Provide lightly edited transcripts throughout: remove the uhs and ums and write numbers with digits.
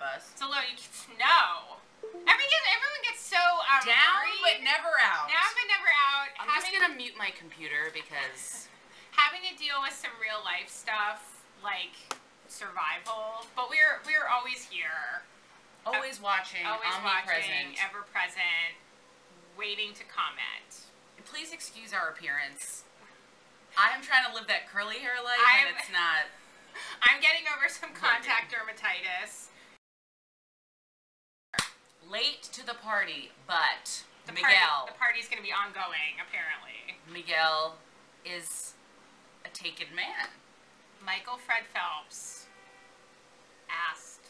us. It's a little, no. Everyone gets so down worried. but never out. Down but never out. I'm just gonna mute my computer because having to deal with some real life stuff like survival, but we're always here. Always watching, omnipresent, ever present, waiting to comment. Please excuse our appearance. I'm trying to live that curly hair life, and it's not. I'm getting over some contact dermatitis. Late to the party, but the Miguel. The party's going to be ongoing, apparently. Miguel is a taken man. Michael Fred Phelps asked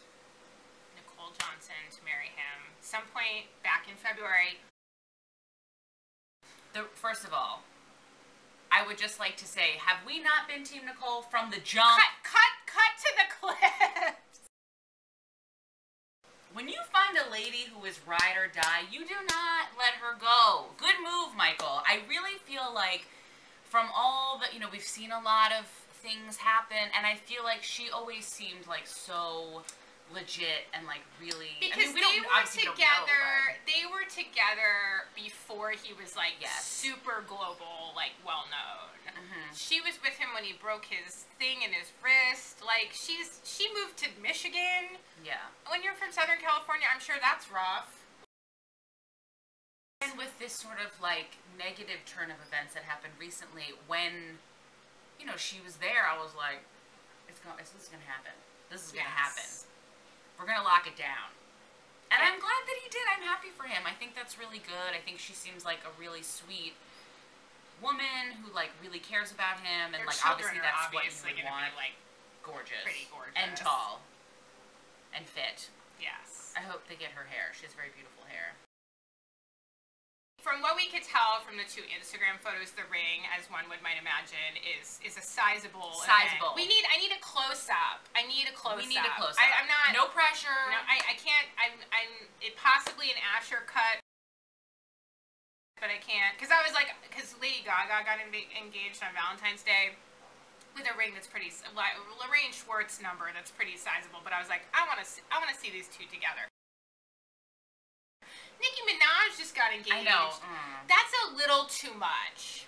Nicole Johnson to marry him some point back in February. First of all, I would just like to say, have we not been Team Nicole from the jump? Cut to the clip. When you find a lady who is ride or die, you do not let her go. Good move, Michael. I really feel like from all the, we've seen a lot of things happen, and I feel like she always seemed like so legit and like really. Because they were together before he was like super global, like well known. She was with him when he broke his thing in his wrist. Like she moved to Michigan. Yeah. When you're from Southern California, I'm sure that's rough. And with this sort of like negative turn of events that happened recently, when she was there, I was like, this is gonna happen. This is gonna happen. We're gonna lock it down. And I'm glad that he did. I'm happy for him. I think that's really good. I think she seems like a really sweet woman who like really cares about him, and Their like obviously that's what you would want. Be, like gorgeous, pretty gorgeous, and tall, and fit. Yes. I hope they get her hair. She has very beautiful hair. From what we could tell from the 2 Instagram photos, the ring, as one might imagine, is a sizable. Event. I need a close up. We need a close up. I'm not. No pressure. No, I can't. It possibly an Asher cut, but I can't because Lady Gaga got engaged on Valentine's Day with a ring that's pretty Lorraine Schwartz number that's pretty sizable. But I was like, I want to see these 2 together. Nicki Minaj just got engaged. I know. That's a little too much.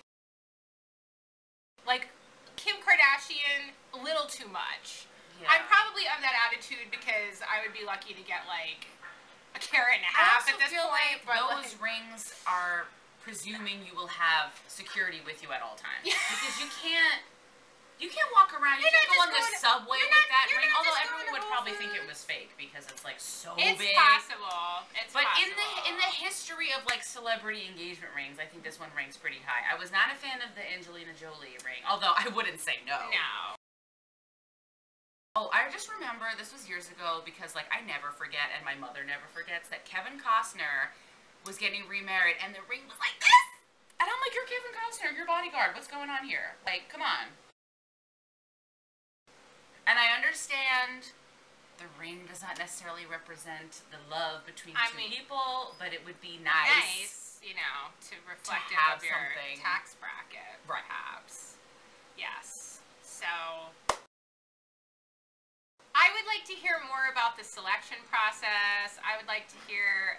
Like, Kim Kardashian, a little too much. Yeah. I'm probably of that attitude because I would be lucky to get, like, a carat and a half at this point. But those rings are presuming you will have security with you at all times. Because you can't walk around. You can't go on the subway with that ring. Although everyone would probably think it was fake because it's like so big. It's possible. But in the history of like celebrity engagement rings, I think this one ranks pretty high. I was not a fan of the Angelina Jolie ring, although I wouldn't say no. No. Oh, I just remember this was years ago because like I never forget, and my mother never forgets, that Kevin Costner was getting remarried, and the ring was like this, and I'm like, you're Kevin Costner, your bodyguard. What's going on here? Like, come on. And I understand the ring does not necessarily represent the love between two people, but it would be nice, to reflect to have of your something. Tax bracket, perhaps. Yes. So, I would like to hear more about the selection process. I would like to hear,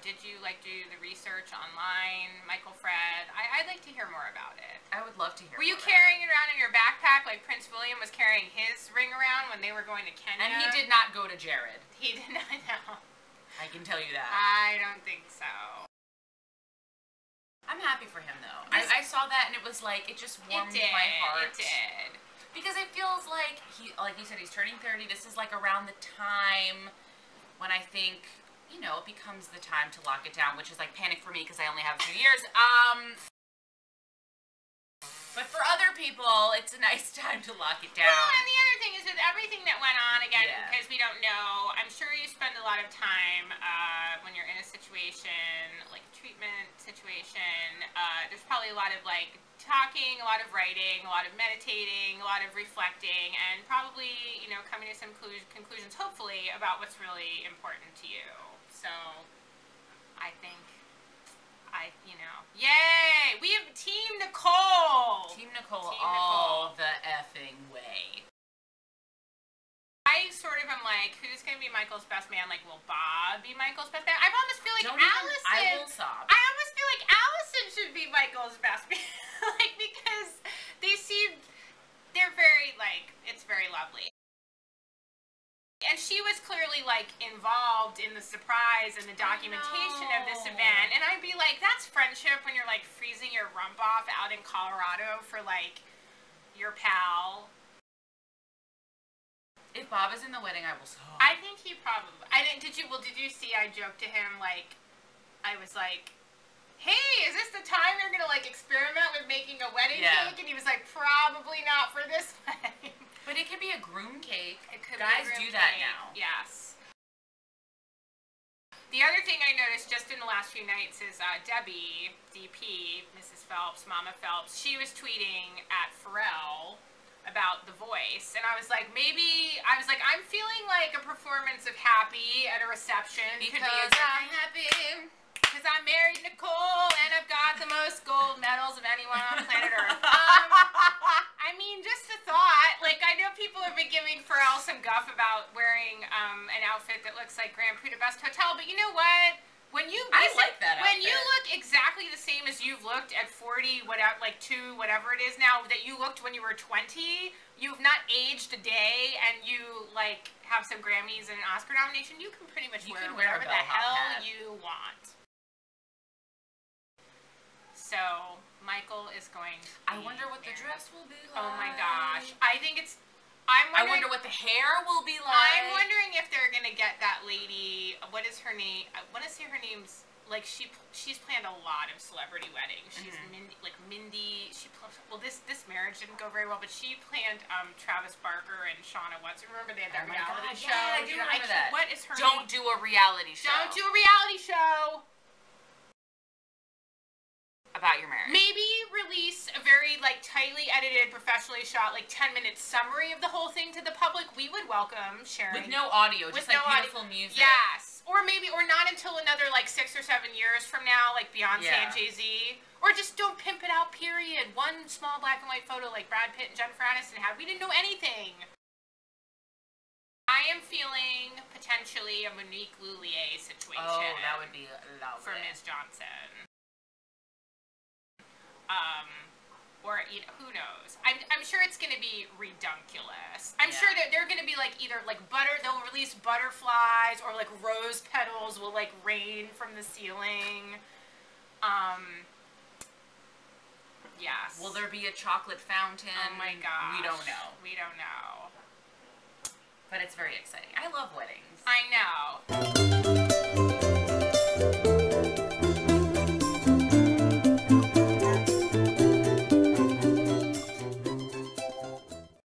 did you do the research online, Michael Fred? I'd like to hear more about it. I would love to hear. Were you carrying it around in your backpack like Prince William was carrying his ring around when they were going to Kenya? And he did not go to Jared. He did not know. I can tell you that. I don't think so. I'm happy for him though. I saw that and it was like, it just warmed my heart. It did. Because it feels like like you said, he's turning 30. This is like around the time when I think, it becomes the time to lock it down, which is like panic for me because I only have a few years. But for other people, it's a nice time to lock it down. Well, and the other thing is with everything that went on, again, because we don't know, I'm sure you spend a lot of time when you're in a situation, like a treatment situation, there's probably a lot of like talking, a lot of writing, a lot of meditating, a lot of reflecting, and probably, coming to some conclusions, hopefully, about what's really important to you. So, I think, yay! We have Team Nicole! Team Nicole all the effing way. I sort of am like, who's going to be Michael's best man? Like, will Bob be Michael's best man? I almost feel like Allison. I will sob. I almost feel like Allison should be Michael's best man. Like, because they're very, like, it's very lovely. And she was clearly, like, involved in the surprise and the documentation of this event. And I'd be like, that's friendship when you're, like, freezing your rump off out in Colorado for, like, your pal. If Bob is in the wedding, I will sob. I think he probably... Did you see, I joked to him, like, I was like, hey, is this the time they're going to, like, experiment with making a wedding cake? And he was like, probably not for this wedding. But it could be a groom cake. It could Guys be a groom do that cake. now. Yes. The other thing I noticed just in the last few nights is Debbie, DP, Mrs. Phelps, Mama Phelps, she was tweeting at Pharrell about The Voice. And I was like, I'm feeling like a performance of Happy at a reception. Because I'm happy. Because I'm married Nicole and I've got the most gold medals of anyone on planet Earth. I mean, just a thought. Like, I know people have been giving Pharrell some guff about wearing an outfit that looks like Grand Budapest Hotel, but you know what? I like that outfit. When you look exactly the same as you've looked at 40, whatever it is now, that you looked when you were 20, you've not aged a day, and you, like, have some Grammys and an Oscar nomination, you can pretty much wear whatever the hell you want. So, Michael is going to be I wonder what the dress will be like. Oh my gosh. I wonder what the hair will be like. I'm wondering if they're going to get that lady, what is her name? I want to say her name's, like, she's planned a lot of celebrity weddings. She's Mindy, this marriage didn't go very well, but she planned Travis Barker and Shauna Watson. Remember they had that reality show? Yeah, I do remember that. What is her name? Don't do a reality show. Don't do a reality show. About your marriage. Maybe release a very, like, tightly edited, professionally shot, like, 10-minute summary of the whole thing to the public. We would welcome sharing. With no audio, just, like, beautiful music. Yes. Or not until another, like, 6 or 7 years from now, like Beyonce and Jay-Z. Or just don't pimp it out, period. One small black and white photo like Brad Pitt and Jennifer Aniston had. We didn't know anything. I am feeling potentially a Monique Lhuillier situation. Oh, that would be lovely. For Ms. Johnson. Or, you know, who knows? I'm sure it's going to be redunculous. I'm sure that they're going to be, like, either, like, they'll release butterflies, or, like, rose petals will, like, rain from the ceiling. Yes. Will there be a chocolate fountain? Oh my gosh. We don't know. We don't know. But it's very exciting. I love weddings. I know.